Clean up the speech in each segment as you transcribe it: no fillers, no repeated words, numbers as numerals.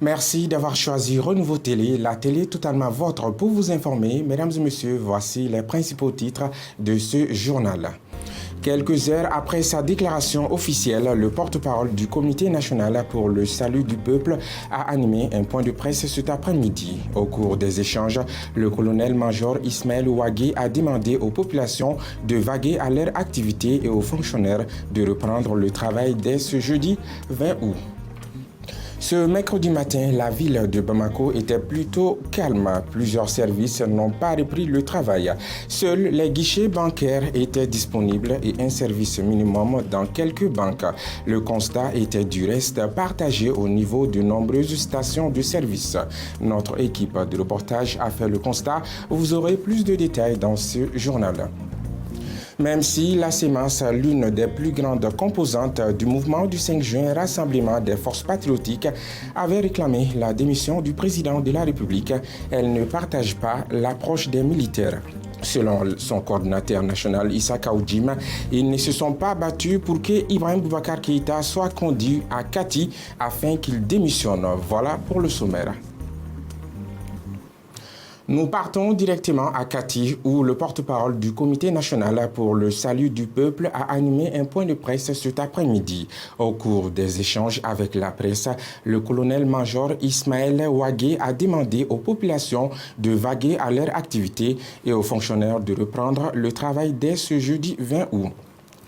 Merci d'avoir choisi Renouveau Télé, la télé totalement vôtre pour vous informer. Mesdames et messieurs, voici les principaux titres de ce journal. Quelques heures après sa déclaration officielle, le porte-parole du Comité national pour le salut du peuple a animé un point de presse cet après-midi. Au cours des échanges, le colonel-major Ismaël Ouagué a demandé aux populations de vaguer à leur activité et aux fonctionnaires de reprendre le travail dès ce jeudi 20 août. Ce mercredi matin, la ville de Bamako était plutôt calme. Plusieurs services n'ont pas repris le travail. Seuls les guichets bancaires étaient disponibles et un service minimum dans quelques banques. Le constat était du reste partagé au niveau de nombreuses stations de service. Notre équipe de reportage a fait le constat. Vous aurez plus de détails dans ce journal. Même si la sémence, l'une des plus grandes composantes du mouvement du 5 juin, Rassemblement des forces patriotiques, avait réclamé la démission du président de la République, elle ne partage pas l'approche des militaires. Selon son coordinateur national Issa Kaoudjim, ils ne se sont pas battus pour que Ibrahim Boubacar Keïta soit conduit à Kati afin qu'il démissionne. Voilà pour le sommaire. Nous partons directement à Kati où le porte-parole du Comité national pour le salut du peuple a animé un point de presse cet après-midi. Au cours des échanges avec la presse, le colonel-major Ismaël Ouagué a demandé aux populations de vaguer à leur activité et aux fonctionnaires de reprendre le travail dès ce jeudi 20 août.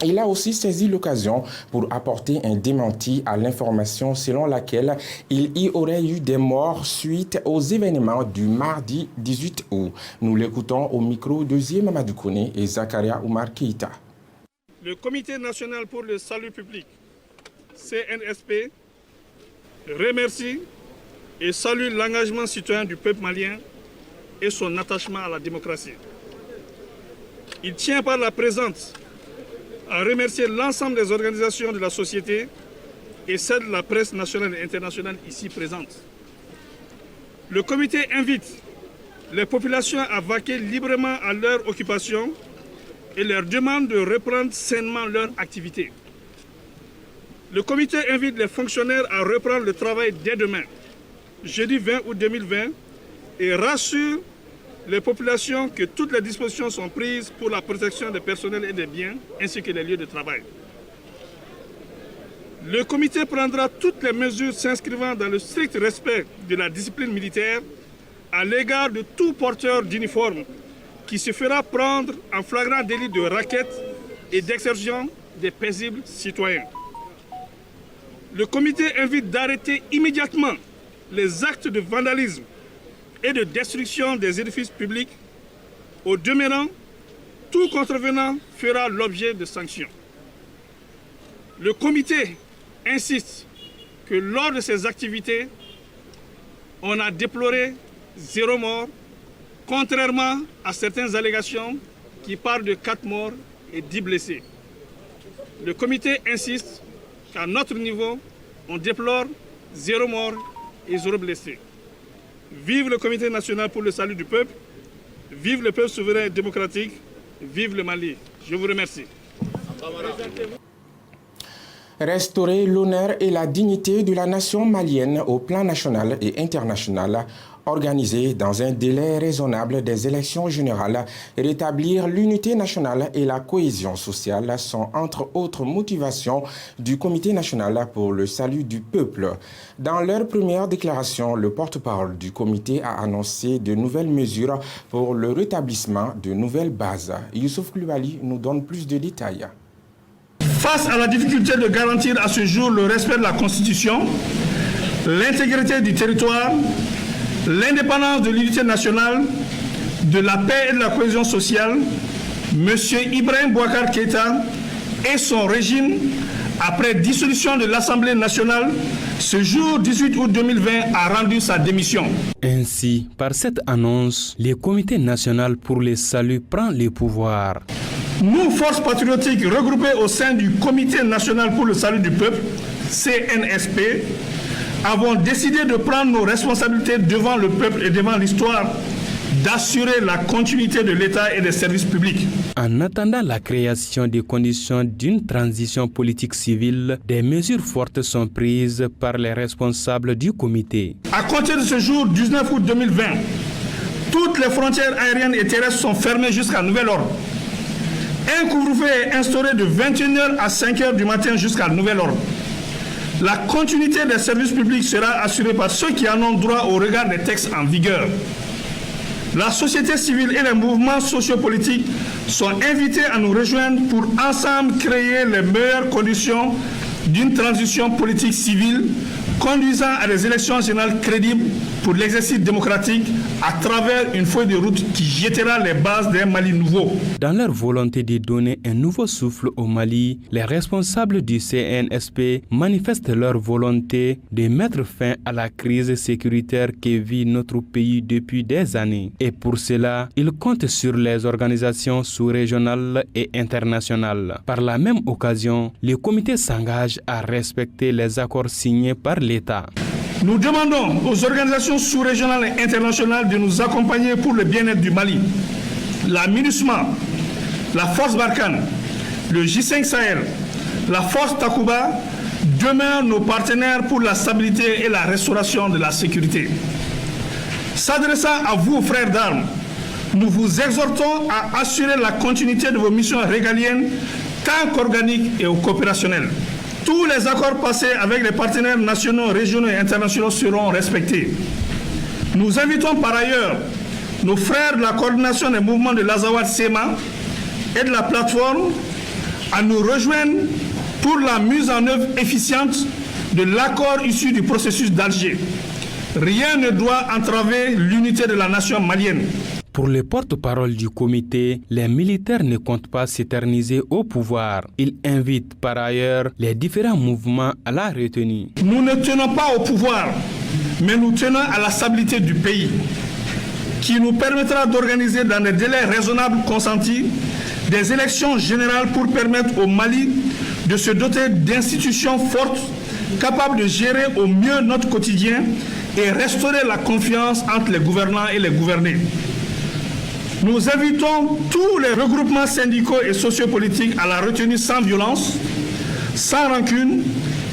Il a aussi saisi l'occasion pour apporter un démenti à l'information selon laquelle il y aurait eu des morts suite aux événements du mardi 18 août. Nous l'écoutons au micro de Zie Mamadou Kone et Zakaria Oumar Keïta. Le Comité national pour le salut public, CNSP, remercie et salue l'engagement citoyen du peuple malien et son attachement à la démocratie. Il tient par la présente à remercier l'ensemble des organisations de la société et celles de la presse nationale et internationale ici présentes. Le comité invite les populations à vaquer librement à leur occupation et leur demande de reprendre sainement leur activité. Le comité invite les fonctionnaires à reprendre le travail dès demain, jeudi 20 août 2020, et rassure les populations que toutes les dispositions sont prises pour la protection des personnels et des biens, ainsi que les lieux de travail. Le comité prendra toutes les mesures s'inscrivant dans le strict respect de la discipline militaire à l'égard de tout porteur d'uniforme qui se fera prendre en flagrant délit de racket et d'exertion des paisibles citoyens. Le comité invite d'arrêter immédiatement les actes de vandalisme et de destruction des édifices publics. Au demeurant, tout contrevenant fera l'objet de sanctions. Le comité insiste que lors de ces activités, on a déploré 0 mort, contrairement à certaines allégations qui parlent de 4 morts et 10 blessés. Le comité insiste qu'à notre niveau, on déplore 0 mort et 0 blessés. Vive le Comité national pour le salut du peuple, vive le peuple souverain et démocratique, vive le Mali. Je vous remercie. Restaurer l'honneur et la dignité de la nation malienne au plan national et international, organiser dans un délai raisonnable des élections générales, rétablir l'unité nationale et la cohésion sociale sont entre autres motivations du Comité national pour le salut du peuple. Dans leur première déclaration, le porte-parole du comité a annoncé de nouvelles mesures pour le rétablissement de nouvelles bases. Youssouf Koulibaly nous donne plus de détails. Face à la difficulté de garantir à ce jour le respect de la Constitution, l'intégrité du territoire, l'indépendance de l'unité nationale, de la paix et de la cohésion sociale, M. Ibrahim Boubacar Keïta et son régime, après dissolution de l'Assemblée nationale, ce jour 18 août 2020 a rendu sa démission. Ainsi, par cette annonce, le Comité national pour le salut prend le pouvoir. Nous, forces patriotiques regroupées au sein du Comité national pour le salut du peuple, CNSP, avons décidé de prendre nos responsabilités devant le peuple et devant l'histoire d'assurer la continuité de l'État et des services publics. En attendant la création des conditions d'une transition politique civile, des mesures fortes sont prises par les responsables du comité. À compter de ce jour, 19 août 2020, toutes les frontières aériennes et terrestres sont fermées jusqu'à nouvel ordre. Un couvre-feu est instauré de 21h à 5h du matin jusqu'à nouvel ordre. La continuité des services publics sera assurée par ceux qui en ont droit au regard des textes en vigueur. La société civile et les mouvements sociopolitiques sont invités à nous rejoindre pour ensemble créer les meilleures conditions d'une transition politique civile conduisant à des élections générales crédibles pour l'exercice démocratique à travers une feuille de route qui jettera les bases d'un Mali nouveau. Dans leur volonté de donner un nouveau souffle au Mali, les responsables du CNSP manifestent leur volonté de mettre fin à la crise sécuritaire que vit notre pays depuis des années. Et pour cela, ils comptent sur les organisations sous-régionales et internationales. Par la même occasion, le comité s'engage à respecter les accords signés par l'État. Nous demandons aux organisations sous-régionales et internationales de nous accompagner pour le bien-être du Mali. La MINUSMA, la Force Barkhane, le J5 Sahel, la Force Takuba demeurent nos partenaires pour la stabilité et la restauration de la sécurité. S'adressant à vous, frères d'armes, nous vous exhortons à assurer la continuité de vos missions régaliennes tant qu'organiques et coopérationnelles. Tous les accords passés avec les partenaires nationaux, régionaux et internationaux seront respectés. Nous invitons par ailleurs nos frères de la coordination des mouvements de l'Azawad-Sema et de la plateforme à nous rejoindre pour la mise en œuvre efficiente de l'accord issu du processus d'Alger. Rien ne doit entraver l'unité de la nation malienne. Pour les porte-parole du comité, les militaires ne comptent pas s'éterniser au pouvoir. Ils invitent par ailleurs les différents mouvements à la retenue. Nous ne tenons pas au pouvoir, mais nous tenons à la stabilité du pays, qui nous permettra d'organiser dans des délais raisonnables consentis des élections générales pour permettre au Mali de se doter d'institutions fortes, capables de gérer au mieux notre quotidien et restaurer la confiance entre les gouvernants et les gouvernés. Nous invitons tous les regroupements syndicaux et sociopolitiques à la retenue sans violence, sans rancune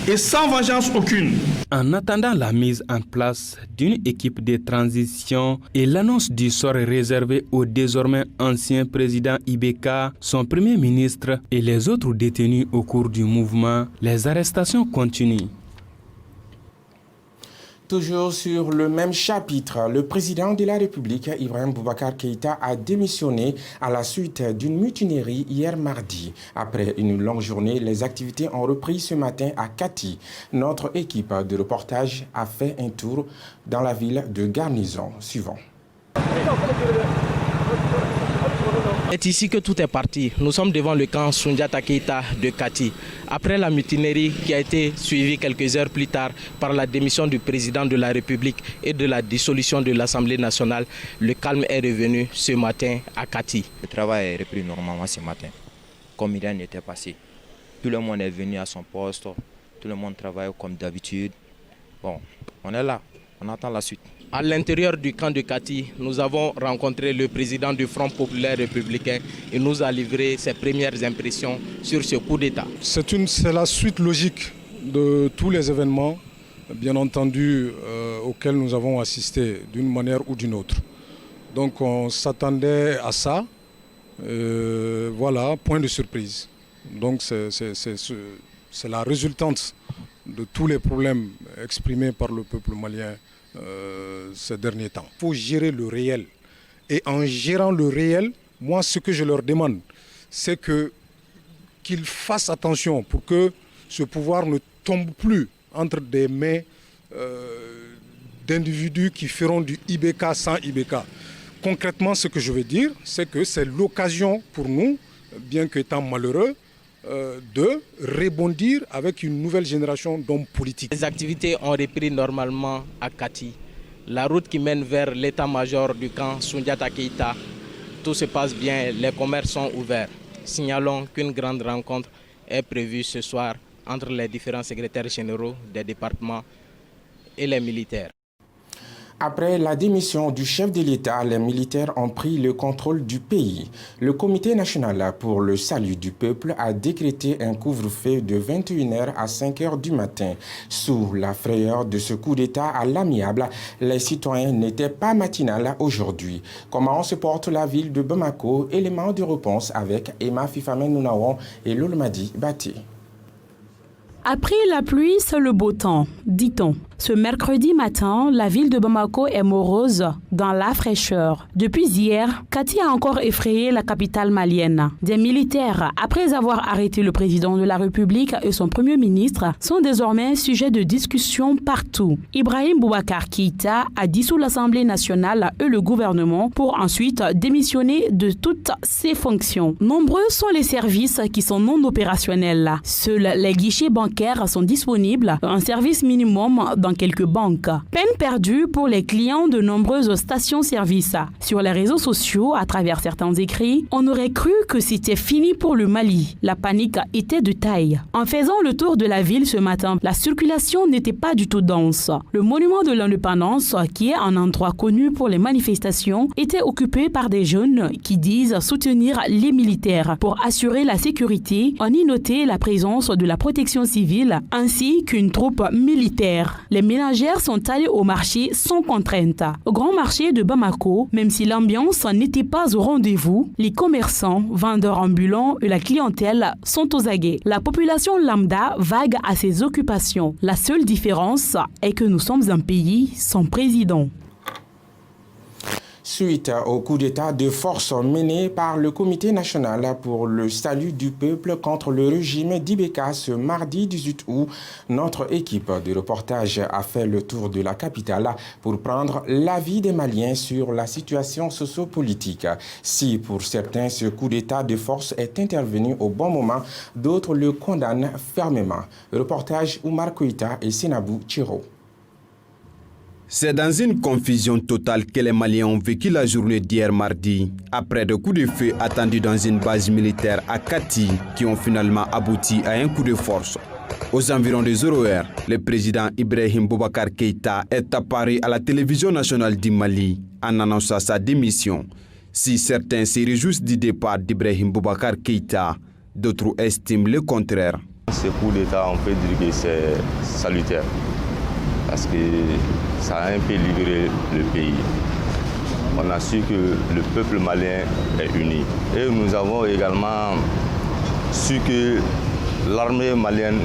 et sans vengeance aucune. En attendant la mise en place d'une équipe de transition et l'annonce du sort réservé au désormais ancien président Ibeka, son premier ministre et les autres détenus au cours du mouvement, les arrestations continuent. Toujours sur le même chapitre, le président de la République, Ibrahim Boubacar Keïta, a démissionné à la suite d'une mutinerie hier mardi. Après une longue journée, les activités ont repris ce matin à Kati. Notre équipe de reportage a fait un tour dans la ville de Garnison. Suivant. C'est ici que tout est parti. Nous sommes devant le camp Soundiata Keïta de Kati. Après la mutinerie qui a été suivie quelques heures plus tard par la démission du président de la République et de la dissolution de l'Assemblée nationale, le calme est revenu ce matin à Kati. Le travail est repris normalement ce matin, comme rien n'était passé. Tout le monde est venu à son poste, tout le monde travaille comme d'habitude. Bon, on est là, on attend la suite. À l'intérieur du camp de Kati, nous avons rencontré le président du Front populaire républicain. Il nous a livré ses premières impressions sur ce coup d'État. C'est la suite logique de tous les événements, bien entendu, auxquels nous avons assisté d'une manière ou d'une autre. Donc on s'attendait à ça. Voilà, point de surprise. Donc c'est la résultante de tous les problèmes exprimés par le peuple malien ces derniers temps. Il faut gérer le réel. Et en gérant le réel, moi ce que je leur demande, c'est qu'ils fassent attention pour que ce pouvoir ne tombe plus entre des mains d'individus qui feront du IBK sans IBK. Concrètement, ce que je veux dire, c'est que c'est l'occasion pour nous, bien qu'étant malheureux, de rebondir avec une nouvelle génération d'hommes politiques. Les activités ont repris normalement à Kati. La route qui mène vers l'état-major du camp Soundiata Keïta, tout se passe bien, les commerces sont ouverts. Signalons qu'une grande rencontre est prévue ce soir entre les différents secrétaires généraux des départements et les militaires. Après la démission du chef de l'État, les militaires ont pris le contrôle du pays. Le Comité national pour le salut du peuple a décrété un couvre-feu de 21h à 5h du matin. Sous la frayeur de ce coup d'État à l'amiable, les citoyens n'étaient pas matinales aujourd'hui. Comment se porte la ville de Bamako? Élément de réponse avec Emma Fifamen Nounawan et Lolmadi Bati. Après la pluie, c'est le beau temps, dit-on. Ce mercredi matin, la ville de Bamako est morose dans la fraîcheur. Depuis hier, Kati a encore effrayé la capitale malienne. Des militaires, après avoir arrêté le président de la République et son premier ministre, sont désormais sujets de discussion partout. Ibrahim Boubacar Keïta a dissous l'Assemblée nationale et le gouvernement pour ensuite démissionner de toutes ses fonctions. Nombreux sont les services qui sont non opérationnels. Seuls les guichets bancaires sont disponibles, un service minimum dans quelques banques. Peine perdue pour les clients de nombreuses stations-service. Sur les réseaux sociaux, à travers certains écrits, on aurait cru que c'était fini pour le Mali. La panique était de taille. En faisant le tour de la ville ce matin, la circulation n'était pas du tout dense. Le monument de l'indépendance, qui est un endroit connu pour les manifestations, était occupé par des jeunes qui disent soutenir les militaires. Pour assurer la sécurité, on y notait la présence de la protection civile ainsi qu'une troupe militaire. Les ménagères sont allées au marché sans contrainte. Au grand marché de Bamako, même si l'ambiance n'était pas au rendez-vous, les commerçants, vendeurs ambulants et la clientèle sont aux aguets. La population lambda vague à ses occupations. La seule différence est que nous sommes un pays sans président. Suite au coup d'État de force mené par le Comité national pour le salut du peuple contre le régime d'Ibeka ce mardi 18 août, notre équipe de reportage a fait le tour de la capitale pour prendre l'avis des Maliens sur la situation socio-politique. Si pour certains ce coup d'État de force est intervenu au bon moment, d'autres le condamnent fermement. Reportage Oumar Koïta et Senabou Chiro. C'est dans une confusion totale que les Maliens ont vécu la journée d'hier mardi, après des coups de feu attendus dans une base militaire à Kati, qui ont finalement abouti à un coup de force. Aux environs de 0h, le président Ibrahim Boubacar Keïta est apparu à la télévision nationale du Mali en annonçant sa démission. Si certains se réjouissent du départ d'Ibrahim Boubacar Keïta, d'autres estiment le contraire. Ce coup d'État, on peut dire que c'est salutaire, parce que ça a un peu libéré le pays. On a su que le peuple malien est uni. Et nous avons également su que l'armée malienne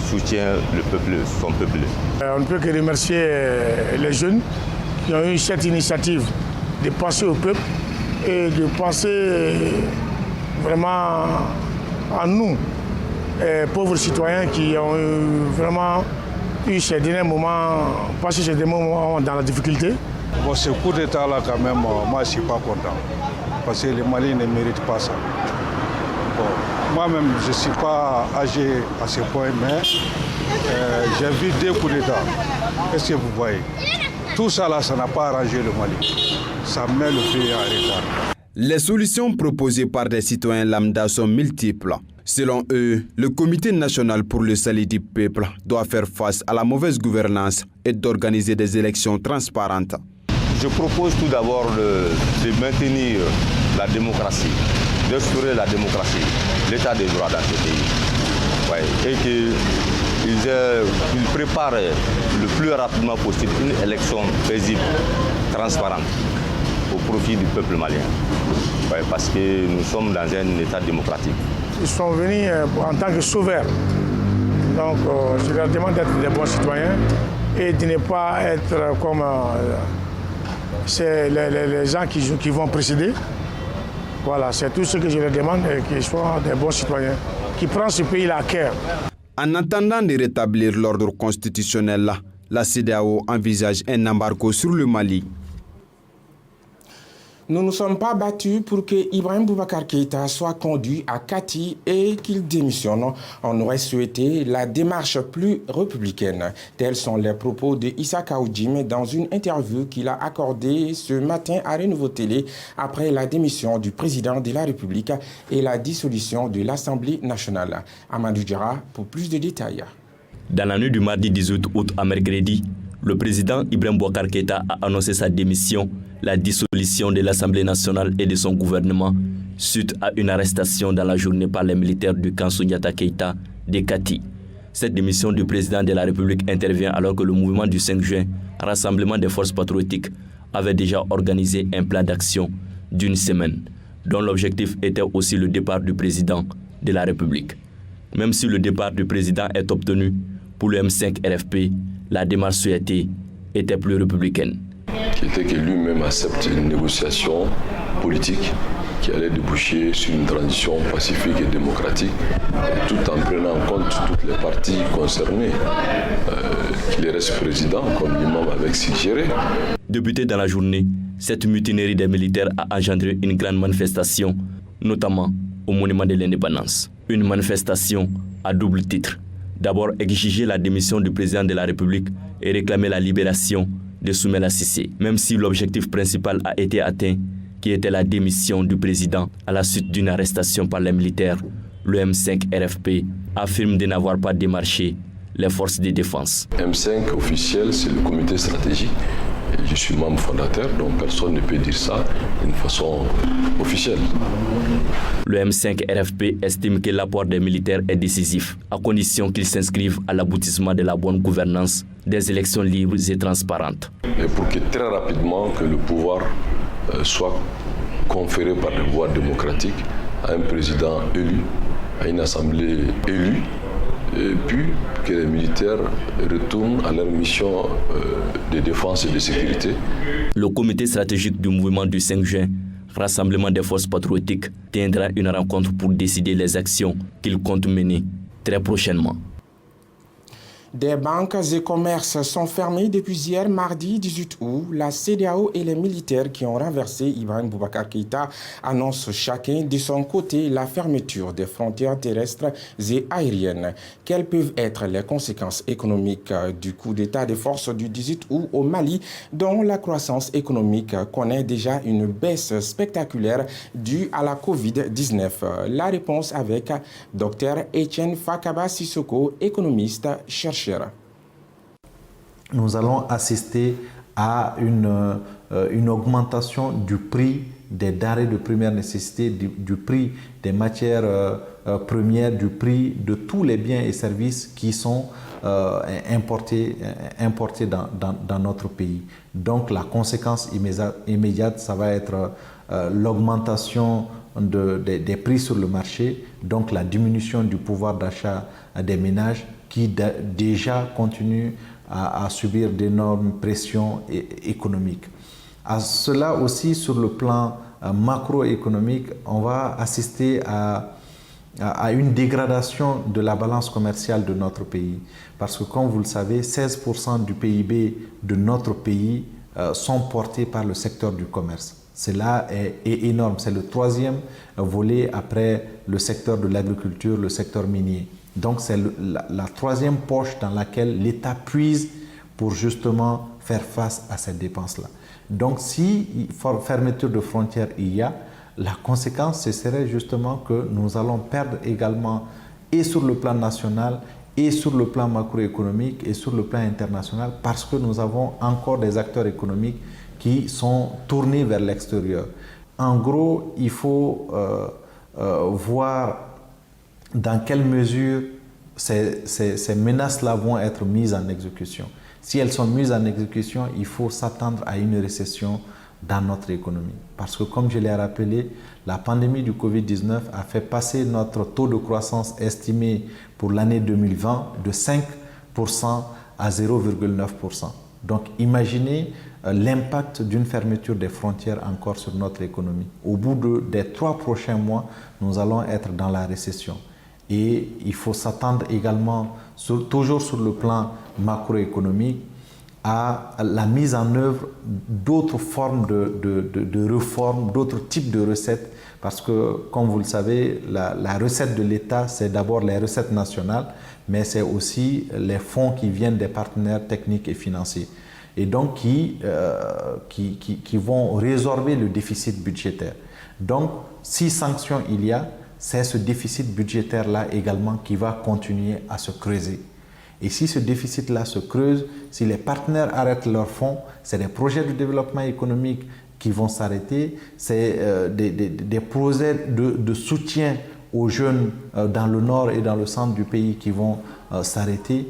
soutient le peuple, son peuple. On ne peut que remercier les jeunes qui ont eu cette initiative de penser au peuple et de penser vraiment à nous, pauvres citoyens qui ont vraiment eu ces derniers moments, passé ces derniers moments dans la difficulté. Bon, ce coup d'État-là, quand même, moi, je ne suis pas content. Parce que les Maliens ne méritent pas ça. Bon, moi-même, je ne suis pas âgé à ce point, mais j'ai vu 2 coups d'État. Qu'est-ce que vous voyez? Tout ça, là, ça n'a pas arrangé le Mali. Ça met le pays en retard. Les solutions proposées par des citoyens lambda sont multiples. Selon eux, le Comité national pour le salut du peuple doit faire face à la mauvaise gouvernance et d'organiser des élections transparentes. Je propose tout d'abord de maintenir la démocratie, d'instaurer la démocratie, l'état des droits dans ce pays. Ouais, et qu'ils préparent le plus rapidement possible une élection paisible, transparente, au profit du peuple malien. Ouais, parce que nous sommes dans un état démocratique. Ils sont venus en tant que sauveurs. Donc je leur demande d'être des bons citoyens et de ne pas être comme les gens qui vont précéder. Voilà, c'est tout ce que je leur demande, qu'ils soient des bons citoyens, qui prennent ce pays-là à cœur. En attendant de rétablir l'ordre constitutionnel, la CEDEAO envisage un embargo sur le Mali. Nous ne nous sommes pas battus pour que Ibrahim Boubacar Keïta soit conduit à Kati et qu'il démissionne. On aurait souhaité la démarche plus républicaine. Tels sont les propos de Issa Kaoudjim dans une interview qu'il a accordée ce matin à Renouveau Télé après la démission du président de la République et la dissolution de l'Assemblée nationale. Amadou Diarra pour plus de détails. Dans la nuit du mardi 18 août à mercredi, Le président Ibrahim Boubacar Keïta a annoncé sa démission, la dissolution de l'Assemblée nationale et de son gouvernement suite à une arrestation dans la journée par les militaires du camp Soundiata Keïta de Kati. Cette démission du président de la République intervient alors que le mouvement du 5 juin, Rassemblement des forces patriotiques, avait déjà organisé un plan d'action d'une semaine, dont l'objectif était aussi le départ du président de la République. Même si le départ du président est obtenu, pour le M5 RFP, la démarche souhaitée était plus républicaine. Qui était que lui-même accepte une négociation politique qui allait déboucher sur une transition pacifique et démocratique, tout en prenant en compte toutes les parties concernées, qu'il reste président, comme l'imam avait suggéré. Débutée dans la journée, cette mutinerie des militaires a engendré une grande manifestation, notamment au monument de l'indépendance. Une manifestation à double titre. D'abord exiger la démission du président de la République et réclamer la libération de Soumaïla Cissé, même si l'objectif principal a été atteint, qui était la démission du président à la suite d'une arrestation par les militaires. Le M5 RFP affirme de n'avoir pas démarché les forces de défense. M5 officiel, c'est le comité stratégique. Je suis membre fondateur, donc personne ne peut dire ça d'une façon officielle. Le M5 RFP estime que l'apport des militaires est décisif, à condition qu'ils s'inscrivent à l'aboutissement de la bonne gouvernance des élections libres et transparentes. Et pour que très rapidement que le pouvoir soit conféré par des voies démocratiques à un président élu, à une assemblée élue, et puis que les militaires retournent à leur mission de défense et de sécurité. Le comité stratégique du mouvement du 5 juin, Rassemblement des forces patriotiques, tiendra une rencontre pour décider les actions qu'il compte mener très prochainement. Des banques et commerces sont fermés depuis hier, mardi 18 août. La CEDEAO et les militaires qui ont renversé Ibrahim Boubacar Keïta annoncent chacun de son côté la fermeture des frontières terrestres et aériennes. Quelles peuvent être les conséquences économiques du coup d'État des forces du 18 août au Mali, dont la croissance économique connaît déjà une baisse spectaculaire due à la Covid-19? La réponse avec Dr Etienne Fakaba Sissoko, économiste, chercheur. Nous allons assister à une augmentation du prix des denrées de première nécessité, du prix des matières premières, du prix de tous les biens et services qui sont importés dans notre pays. Donc la conséquence immédiate, ça va être l'augmentation des prix sur le marché, donc la diminution du pouvoir d'achat des ménages qui déjà continuent à subir d'énormes pressions économiques. À cela aussi, sur le plan macroéconomique, on va assister à une dégradation de la balance commerciale de notre pays. Parce que, comme vous le savez, 16% du PIB de notre pays sont portés par le secteur du commerce. Cela est énorme. C'est le troisième volet après le secteur de l'agriculture, le secteur minier. Donc c'est la troisième poche dans laquelle l'État puise pour justement faire face à cette dépense-là. Donc si fermeture de frontières il y a, la conséquence ce serait justement que nous allons perdre également et sur le plan national et sur le plan macroéconomique et sur le plan international parce que nous avons encore des acteurs économiques qui sont tournés vers l'extérieur. En gros, il faut voir dans quelle mesure ces menaces-là vont être mises en exécution. Si elles sont mises en exécution, il faut s'attendre à une récession dans notre économie. Parce que comme je l'ai rappelé, la pandémie du Covid-19 a fait passer notre taux de croissance estimé pour l'année 2020 de 5% à 0,9%. Donc imaginez l'impact d'une fermeture des frontières encore sur notre économie. Au bout des 3 prochains mois, nous allons être dans la récession. Et il faut s'attendre également, toujours sur le plan macroéconomique, à la mise en œuvre d'autres formes de réformes, d'autres types de recettes. Parce que, comme vous le savez, la recette de l'État, c'est d'abord les recettes nationales, mais c'est aussi les fonds qui viennent des partenaires techniques et financiers. Et donc, qui vont résorber le déficit budgétaire. Donc, si sanctions il y a, c'est ce déficit budgétaire-là également qui va continuer à se creuser. Et si ce déficit-là se creuse, si les partenaires arrêtent leurs fonds, c'est des projets de développement économique qui vont s'arrêter, c'est des projets de soutien aux jeunes dans le nord et dans le centre du pays qui vont s'arrêter.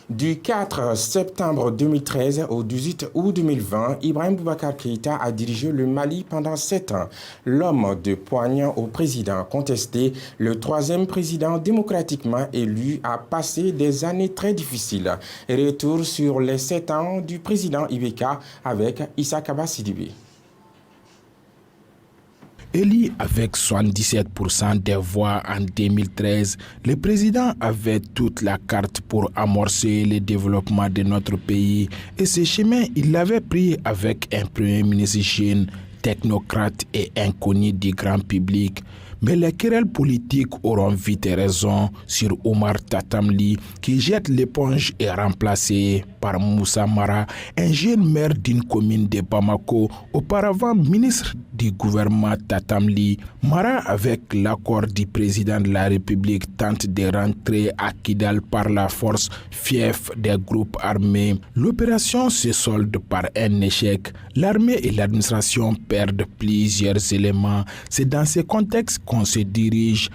Du 4 septembre 2013 au 18 août 2020, Ibrahim Boubacar Keïta a dirigé le Mali pendant 7 ans. L'homme de poignant au président contesté, le troisième président démocratiquement élu, a passé des années très difficiles. Retour sur les 7 ans du président Ibeka avec Issa Kaba Sidibé. Élu avec 77% des voix en 2013, le président avait toute la carte pour amorcer le développement de notre pays. Et ce chemin, il l'avait pris avec un premier ministre jeune, technocrate et inconnu du grand public. Mais les querelles politiques auront vite raison sur Omar Tatamli qui jette l'éponge et est remplacé par Moussa Mara, un jeune maire d'une commune de Bamako, auparavant ministre du gouvernement Tatamli. Mara, avec l'accord du président de la République, tente de rentrer à Kidal par la force, fief des groupes armés. L'opération se solde par un échec. L'armée et l'administration perdent plusieurs éléments. C'est dans ce contexte qu'on se dirige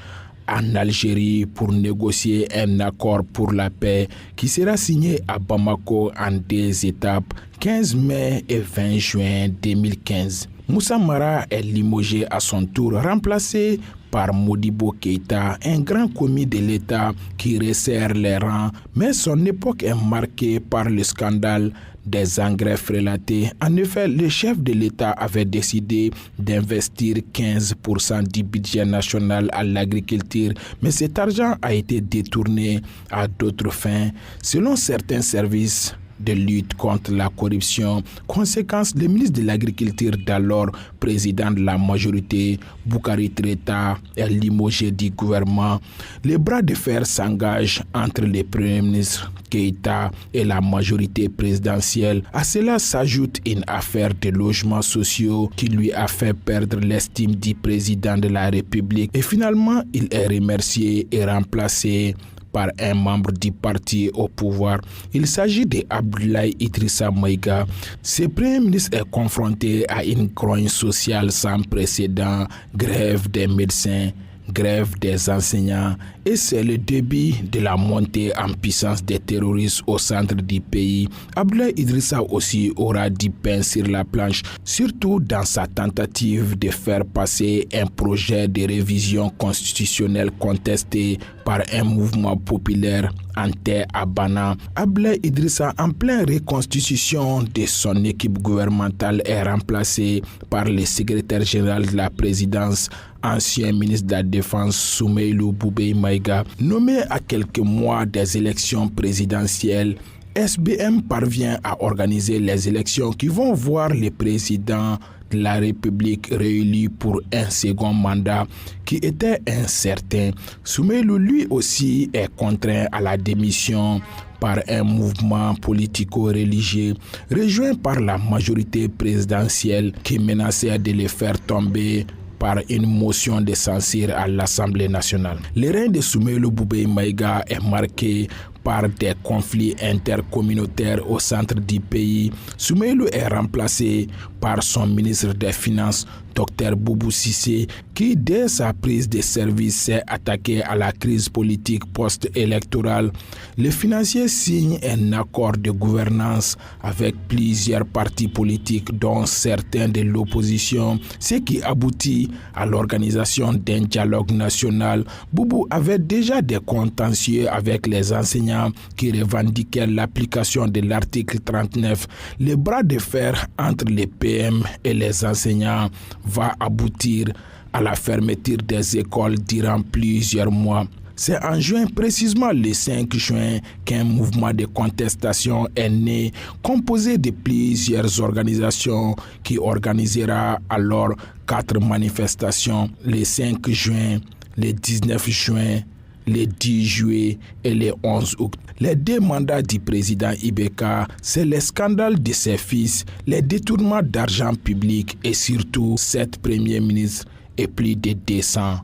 en Algérie pour négocier un accord pour la paix qui sera signé à Bamako en 2 étapes, 15 mai et 20 juin 2015. Moussa Mara est limogé à son tour, remplacé par Modibo Keïta, un grand commis de l'État qui resserre les rangs, mais son époque est marquée par le scandale des engrais frélatés. En effet, le chef de l'État avait décidé d'investir 15% du budget national à l'agriculture, mais cet argent a été détourné à d'autres fins. Selon certains services de lutte contre la corruption. Conséquence, le ministre de l'Agriculture d'alors, président de la majorité, Boukari Treta, est limogé du gouvernement. Les bras de fer s'engagent entre le premier ministre Keïta et la majorité présidentielle. À cela s'ajoute une affaire de logements sociaux qui lui a fait perdre l'estime du président de la République. Et finalement, il est remercié et remplacé par un membre du parti au pouvoir. Il s'agit de Abdoulaye Idrissa Maïga. Ce premier ministre est confronté à une grogne sociale sans précédent, grève des médecins, grève des enseignants, et c'est le début de la montée en puissance des terroristes au centre du pays. Abdoulaye Idrissa aussi aura du pain sur la planche, surtout dans sa tentative de faire passer un projet de révision constitutionnelle contesté par un mouvement populaire anti Abana. Abdoulaye Idrissa, en pleine reconstitution de son équipe gouvernementale, est remplacé par le secrétaire général de la présidence, ancien ministre de la Défense Soumeylou Boubèye Maïga. Nommé à quelques mois des élections présidentielles, SBM parvient à organiser les élections qui vont voir le président de la République réélu pour un second mandat qui était incertain. Soumeylou, lui aussi, est contraint à la démission par un mouvement politico-religieux rejoint par la majorité présidentielle qui menaçait de le faire tomber par une motion de censure à l'Assemblée nationale. Le règne de Soumeylou Boubèye Maïga est marqué par des conflits intercommunautaires au centre du pays. Soumeylou est remplacé par son ministre des Finances, Dr Boubou Cissé, qui dès sa prise de service s'est attaqué à la crise politique post-électorale. Les financiers signent un accord de gouvernance avec plusieurs partis politiques, dont certains de l'opposition, ce qui aboutit à l'organisation d'un dialogue national. Boubou avait déjà des contentieux avec les enseignants qui revendiquaient l'application de l'article 39. Le bras de fer entre les PM et les enseignants va aboutir à la fermeture des écoles durant plusieurs mois. C'est en juin, précisément le 5 juin, qu'un mouvement de contestation est né, composé de plusieurs organisations qui organisera alors 4 manifestations, le 5 juin, le 19 juin, le 10 juillet et le 11 août. Les 2 mandats du président Ibeka, c'est le scandale de ses fils, les détournements d'argent public et surtout 7 premiers ministres et plus de 200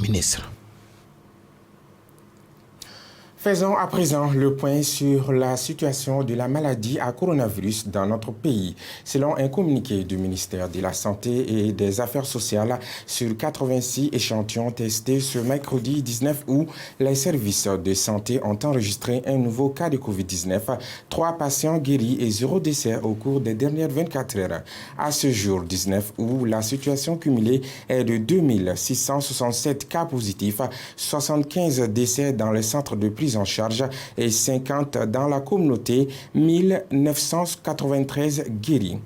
ministres. Faisons à présent le point sur la situation de la maladie à coronavirus dans notre pays. Selon un communiqué du ministère de la Santé et des Affaires sociales, sur 86 échantillons testés ce mercredi 19 août, les services de santé ont enregistré un nouveau cas de Covid-19, 3 patients guéris et 0 décès au cours des dernières 24 heures. À ce jour 19 août, la situation cumulée est de 2667 cas positifs, 75 décès dans les centres de prise en charge et 50 dans la communauté, 1993 guéris.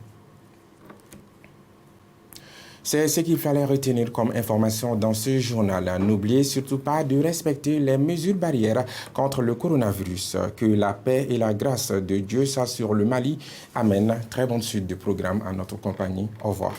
C'est ce qu'il fallait retenir comme information dans ce journal. N'oubliez surtout pas de respecter les mesures barrières contre le coronavirus. Que la paix et la grâce de Dieu soient sur le Mali. Amen. Très bonne suite de programme à notre compagnie. Au revoir.